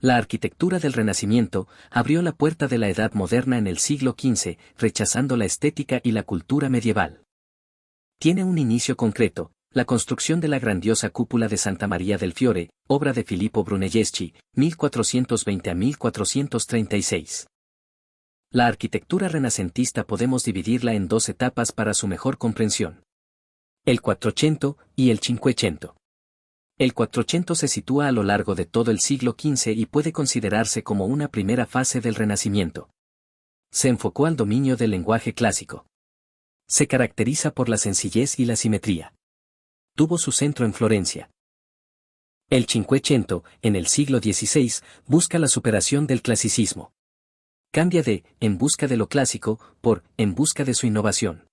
La arquitectura del Renacimiento abrió la puerta de la Edad Moderna en el siglo XV, rechazando la estética y la cultura medieval. Tiene un inicio concreto, la construcción de la grandiosa cúpula de Santa María del Fiore, obra de Filippo Brunelleschi, 1420 a 1436. La arquitectura renacentista podemos dividirla en dos etapas para su mejor comprensión. El Quattrocento y el Cinquecento. El Quattrocento se sitúa a lo largo de todo el siglo XV y puede considerarse como una primera fase del Renacimiento. Se enfocó al dominio del lenguaje clásico. Se caracteriza por la sencillez y la simetría. Tuvo su centro en Florencia. El Cinquecento, en el siglo XVI, busca la superación del clasicismo. Cambia de en busca de lo clásico por en busca de su innovación.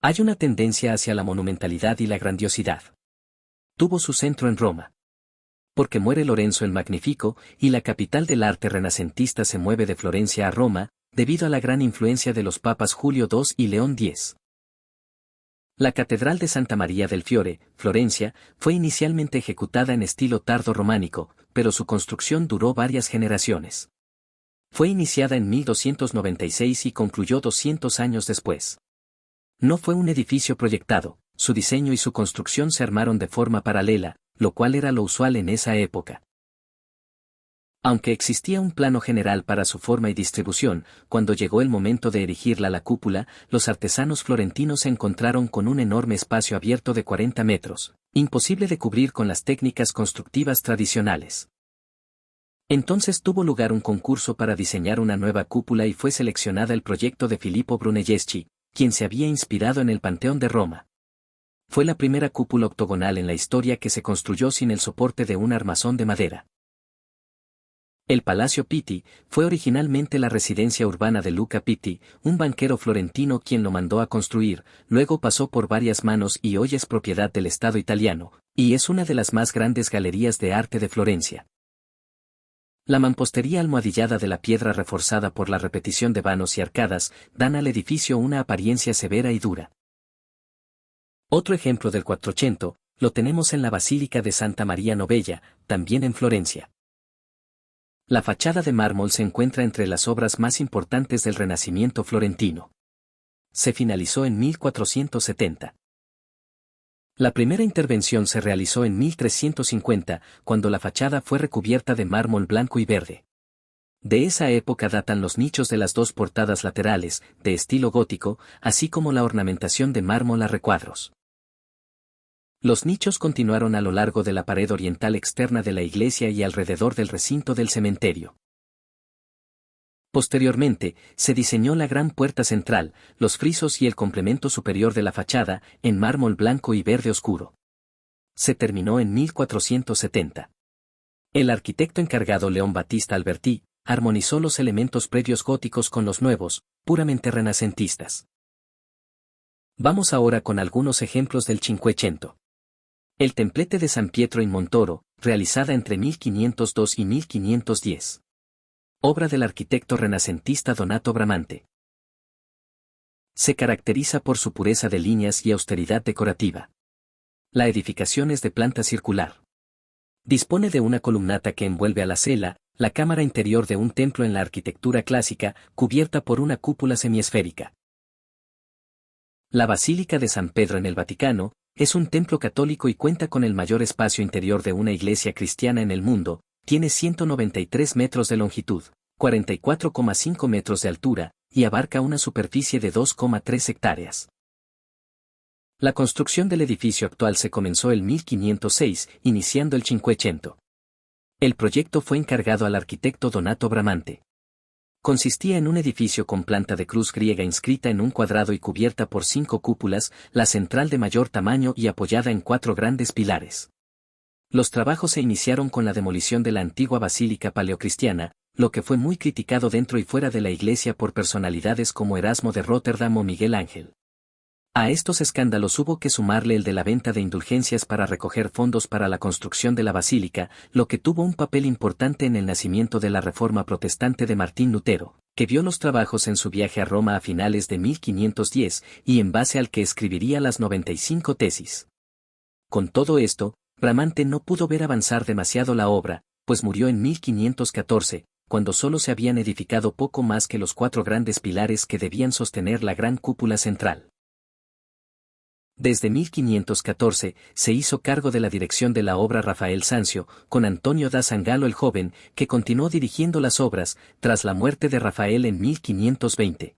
Hay una tendencia hacia la monumentalidad y la grandiosidad. Tuvo su centro en Roma. Porque muere Lorenzo el Magnífico, y la capital del arte renacentista se mueve de Florencia a Roma, debido a la gran influencia de los papas Julio II y León X. La Catedral de Santa María del Fiore, Florencia, fue inicialmente ejecutada en estilo tardo-románico, pero su construcción duró varias generaciones. Fue iniciada en 1296 y concluyó 200 años después. No fue un edificio proyectado, su diseño y su construcción se armaron de forma paralela, lo cual era lo usual en esa época. Aunque existía un plano general para su forma y distribución, cuando llegó el momento de erigirla la cúpula, los artesanos florentinos se encontraron con un enorme espacio abierto de 40 metros, imposible de cubrir con las técnicas constructivas tradicionales. Entonces tuvo lugar un concurso para diseñar una nueva cúpula y fue seleccionada el proyecto de Filippo Brunelleschi, quien se había inspirado en el Panteón de Roma. Fue la primera cúpula octogonal en la historia que se construyó sin el soporte de un armazón de madera. El Palacio Pitti fue originalmente la residencia urbana de Luca Pitti, un banquero florentino quien lo mandó a construir, luego pasó por varias manos y hoy es propiedad del Estado italiano, y es una de las más grandes galerías de arte de Florencia. La mampostería almohadillada de la piedra reforzada por la repetición de vanos y arcadas dan al edificio una apariencia severa y dura. Otro ejemplo del Quattrocento lo tenemos en la Basílica de Santa María Novella, también en Florencia. La fachada de mármol se encuentra entre las obras más importantes del Renacimiento florentino. Se finalizó en 1470. La primera intervención se realizó en 1350, cuando la fachada fue recubierta de mármol blanco y verde. De esa época datan los nichos de las dos portadas laterales, de estilo gótico, así como la ornamentación de mármol a recuadros. Los nichos continuaron a lo largo de la pared oriental externa de la iglesia y alrededor del recinto del cementerio. Posteriormente, se diseñó la gran puerta central, los frisos y el complemento superior de la fachada, en mármol blanco y verde oscuro. Se terminó en 1470. El arquitecto encargado León Battista Alberti armonizó los elementos previos góticos con los nuevos, puramente renacentistas. Vamos ahora con algunos ejemplos del Cinquecento. El templete de San Pietro in Montoro, realizada entre 1502 y 1510. Obra del arquitecto renacentista Donato Bramante. Se caracteriza por su pureza de líneas y austeridad decorativa. La edificación es de planta circular. Dispone de una columnata que envuelve a la cela, la cámara interior de un templo en la arquitectura clásica, cubierta por una cúpula semiesférica. La Basílica de San Pedro en el Vaticano, es un templo católico y cuenta con el mayor espacio interior de una iglesia cristiana en el mundo, tiene 193 metros de longitud, 44,5 metros de altura, y abarca una superficie de 2,3 hectáreas. La construcción del edificio actual se comenzó en 1506, iniciando el Cinquecento. El proyecto fue encargado al arquitecto Donato Bramante. Consistía en un edificio con planta de cruz griega inscrita en un cuadrado y cubierta por 5 cúpulas, la central de mayor tamaño y apoyada en 4 grandes pilares. Los trabajos se iniciaron con la demolición de la antigua basílica paleocristiana, lo que fue muy criticado dentro y fuera de la iglesia por personalidades como Erasmo de Róterdam o Miguel Ángel. A estos escándalos hubo que sumarle el de la venta de indulgencias para recoger fondos para la construcción de la basílica, lo que tuvo un papel importante en el nacimiento de la Reforma protestante de Martín Lutero, que vio los trabajos en su viaje a Roma a finales de 1510, y en base al que escribiría las 95 tesis. Con todo esto, Bramante no pudo ver avanzar demasiado la obra, pues murió en 1514, cuando solo se habían edificado poco más que los 4 grandes pilares que debían sostener la gran cúpula central. Desde 1514 se hizo cargo de la dirección de la obra Rafael Sanzio, con Antonio da Sangallo el joven, que continuó dirigiendo las obras, tras la muerte de Rafael en 1520.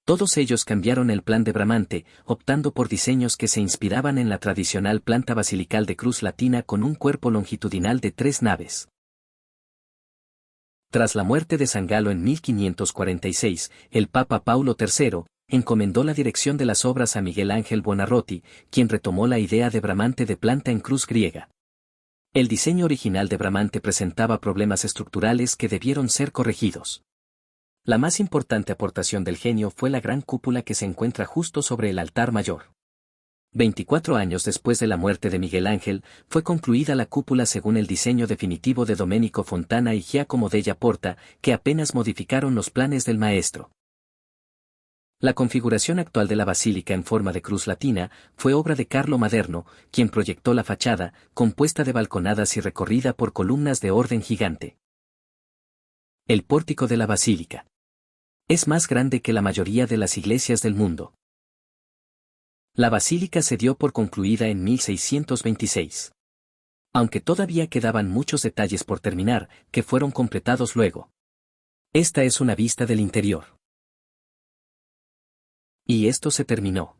Todos ellos cambiaron el plan de Bramante, optando por diseños que se inspiraban en la tradicional planta basilical de cruz latina con un cuerpo longitudinal de 3 naves. Tras la muerte de Sangallo en 1546, el Papa Paulo III encomendó la dirección de las obras a Miguel Ángel Buonarroti, quien retomó la idea de Bramante de planta en cruz griega. El diseño original de Bramante presentaba problemas estructurales que debieron ser corregidos. La más importante aportación del genio fue la gran cúpula que se encuentra justo sobre el altar mayor. 24 años después de la muerte de Miguel Ángel, fue concluida la cúpula según el diseño definitivo de Domenico Fontana y Giacomo della Porta, que apenas modificaron los planes del maestro. La configuración actual de la basílica en forma de cruz latina fue obra de Carlo Maderno, quien proyectó la fachada, compuesta de balconadas y recorrida por columnas de orden gigante. El pórtico de la basílica es más grande que la mayoría de las iglesias del mundo. La basílica se dio por concluida en 1626. Aunque todavía quedaban muchos detalles por terminar, que fueron completados luego. Esta es una vista del interior. Y esto se terminó.